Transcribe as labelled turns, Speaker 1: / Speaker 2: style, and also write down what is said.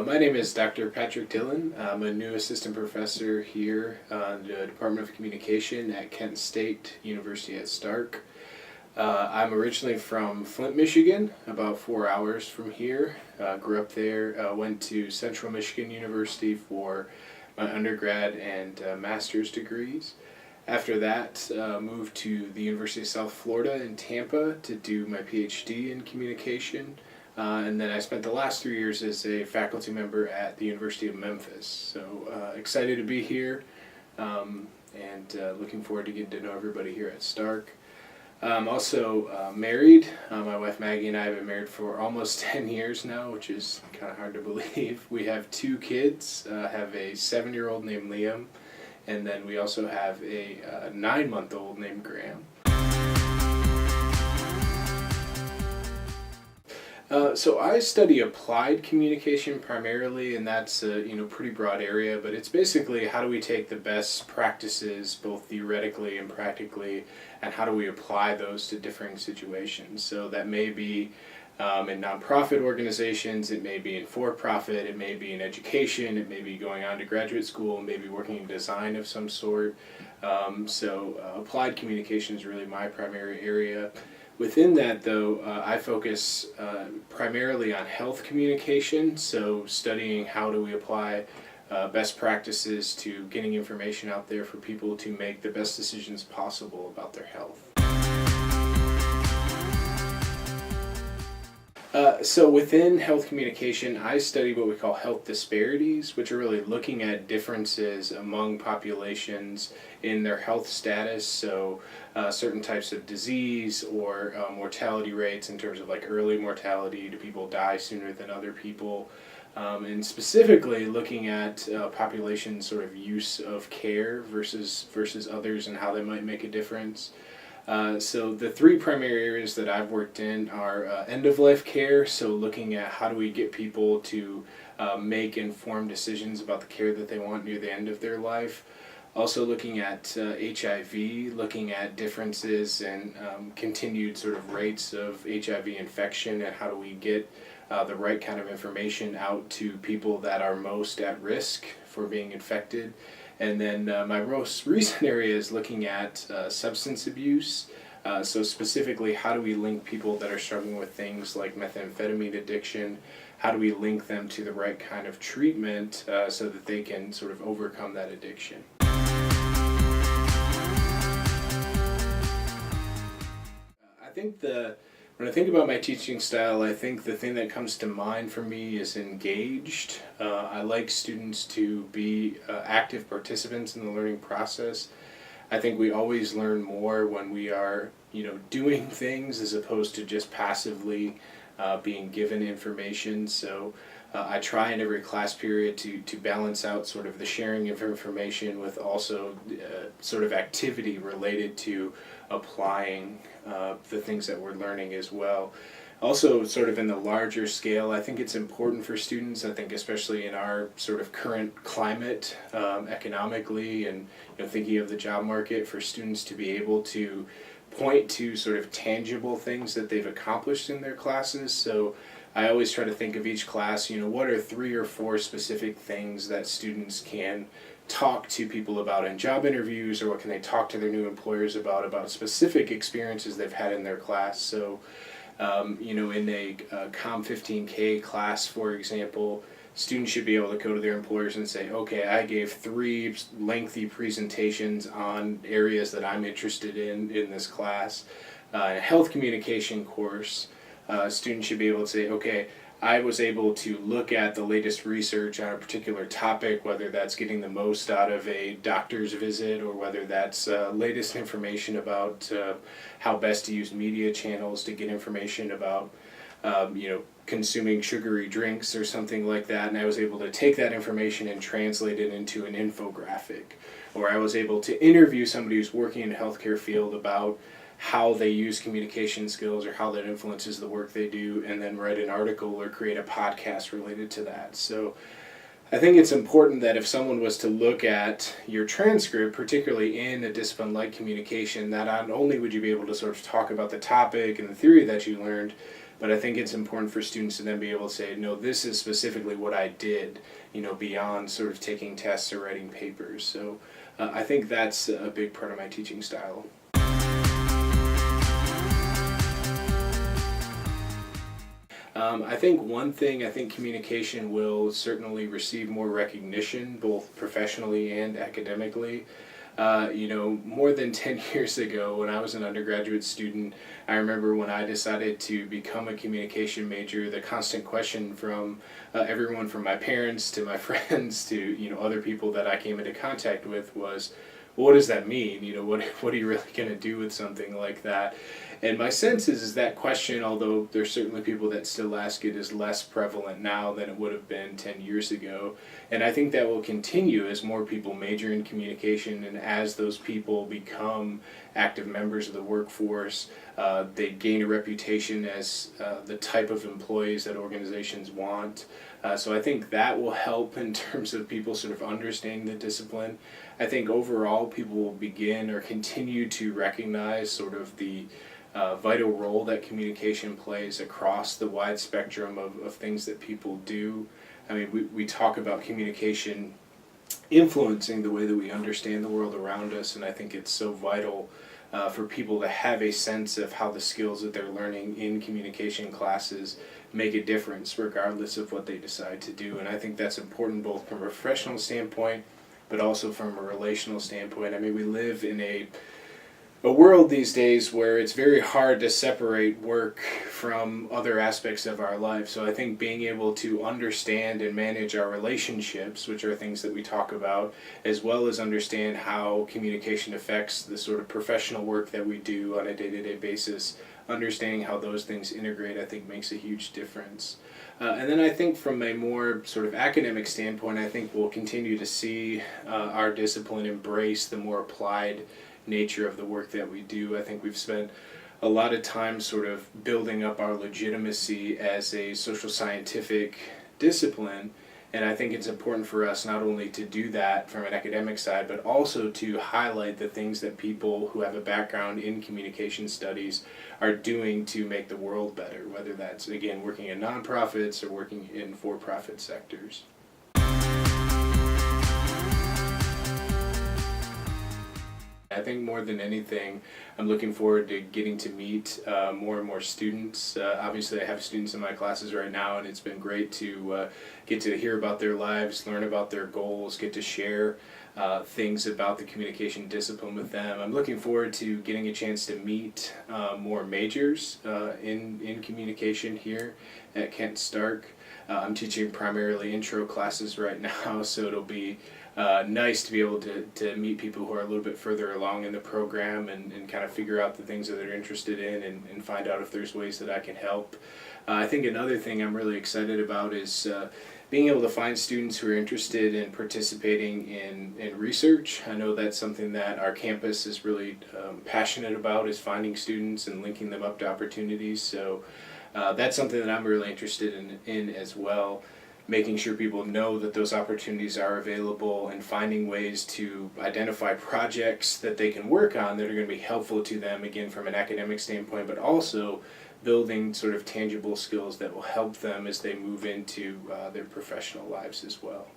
Speaker 1: My name is Dr. Patrick Dillon. I'm a new assistant professor here in the Department of Communication at Kent State University at Stark. I'm originally from Flint, Michigan, about 4 hours from here. Grew up there, went to Central Michigan University for my undergrad and master's degrees. After that, moved to the University of South Florida in Tampa to do my PhD in communication. And then I spent the last 3 years as a faculty member at the University of Memphis. So excited to be here and looking forward to getting to know everybody here at Stark. I'm also married. My wife Maggie and I have been married for almost 10 years now, which is kind of hard to believe. We have 2 kids, have a 7-year-old named Liam, and then we also have a 9-month-old named Graham. So I study applied communication primarily, and that's a pretty broad area, but it's basically how do we take the best practices both theoretically and practically, and how do we apply those to differing situations. So that may be in nonprofit organizations, it may be in for-profit, it may be in education, it may be going on to graduate school, maybe working in design of some sort. Applied communication is really my primary area. Within that, though, I focus primarily on health communication, so studying how do we apply best practices to getting information out there for people to make the best decisions possible about their health. So within health communication, I study what we call health disparities, which are really looking at differences among populations in their health status, so certain types of disease or mortality rates in terms of like early mortality, do people die sooner than other people, and specifically looking at population sort of use of care versus others and how they might make a difference. So the 3 primary areas that I've worked in are end-of-life care, so looking at how do we get people to make informed decisions about the care that they want near the end of their life. Also looking at HIV, looking at differences and continued sort of rates of HIV infection, and how do we get the right kind of information out to people that are most at risk for being infected. And then my most recent area is looking at substance abuse. So specifically, how do we link people that are struggling with things like methamphetamine addiction? How do we link them to the right kind of treatment so that they can sort of overcome that addiction? When I think about my teaching style, I think the thing that comes to mind for me is engaged. I like students to be active participants in the learning process. I think we always learn more when we are, doing things as opposed to just passively being given information. So I try in every class period to balance out sort of the sharing of information with also sort of activity related to applying the things that we're learning as well. Also, sort of in the larger scale, I think it's important for students, I think especially in our sort of current climate economically and thinking of the job market, for students to be able to point to sort of tangible things that they've accomplished in their classes. So I always try to think of each class, what are 3 or 4 specific things that students can talk to people about in job interviews, or what can they talk to their new employers about specific experiences they've had in their class. So, in a Com 15K class, for example, students should be able to go to their employers and say, okay, I gave 3 lengthy presentations on areas that I'm interested in this class. In a health communication course, students should be able to say, okay, I was able to look at the latest research on a particular topic, whether that's getting the most out of a doctor's visit, or whether that's latest information about how best to use media channels to get information about consuming sugary drinks or something like that. And I was able to take that information and translate it into an infographic. Or I was able to interview somebody who's working in the healthcare field about how they use communication skills or how that influences the work they do, and then write an article or create a podcast related to that. So I think it's important that if someone was to look at your transcript, particularly in a discipline like communication, that not only would you be able to sort of talk about the topic and the theory that you learned, but I think it's important for students to then be able to say, no, this is specifically what I did, beyond sort of taking tests or writing papers. So I think that's a big part of my teaching style. I think one thing, I think communication will certainly receive more recognition, both professionally and academically. More than 10 years ago, when I was an undergraduate student, I remember when I decided to become a communication major, the constant question from everyone from my parents to my friends to, other people that I came into contact with was, well, what does that mean? What are you really going to do with something like that? And my sense is that question, although there's certainly people that still ask it, is less prevalent now than it would have been 10 years ago. And I think that will continue as more people major in communication, and as those people become active members of the workforce, they gain a reputation as the type of employees that organizations want. So I think that will help in terms of people sort of understanding the discipline. I think overall people will begin or continue to recognize sort of the vital role that communication plays across the wide spectrum of things that people do. I mean, we talk about communication influencing the way that we understand the world around us, and I think it's so vital for people to have a sense of how the skills that they're learning in communication classes make a difference regardless of what they decide to do. And I think that's important both from a professional standpoint, but also from a relational standpoint. I mean, we live in a world these days where it's very hard to separate work from other aspects of our life. So I think being able to understand and manage our relationships, which are things that we talk about, as well as understand how communication affects the sort of professional work that we do on a day-to-day basis, understanding how those things integrate, I think makes a huge difference. And then I think from a more sort of academic standpoint, I think we'll continue to see our discipline embrace the more applied nature of the work that we do. I think we've spent a lot of time sort of building up our legitimacy as a social scientific discipline, and I think it's important for us not only to do that from an academic side, but also to highlight the things that people who have a background in communication studies are doing to make the world better, whether that's, again, working in nonprofits or working in for-profit sectors. I think more than anything, I'm looking forward to getting to meet more and more students. Obviously, I have students in my classes right now, and it's been great to get to hear about their lives, learn about their goals, get to share things about the communication discipline with them. I'm looking forward to getting a chance to meet more majors in communication here at Kent Stark. I'm teaching primarily intro classes right now, so it'll be nice to be able to meet people who are a little bit further along in the program and kind of figure out the things that they're interested in and find out if there's ways that I can help. I think another thing I'm really excited about is being able to find students who are interested in participating in research. I know that's something that our campus is really passionate about, is finding students and linking them up to opportunities. So that's something that I'm really interested in as well. Making sure people know that those opportunities are available and finding ways to identify projects that they can work on that are going to be helpful to them, again, from an academic standpoint, but also building sort of tangible skills that will help them as they move into their professional lives as well.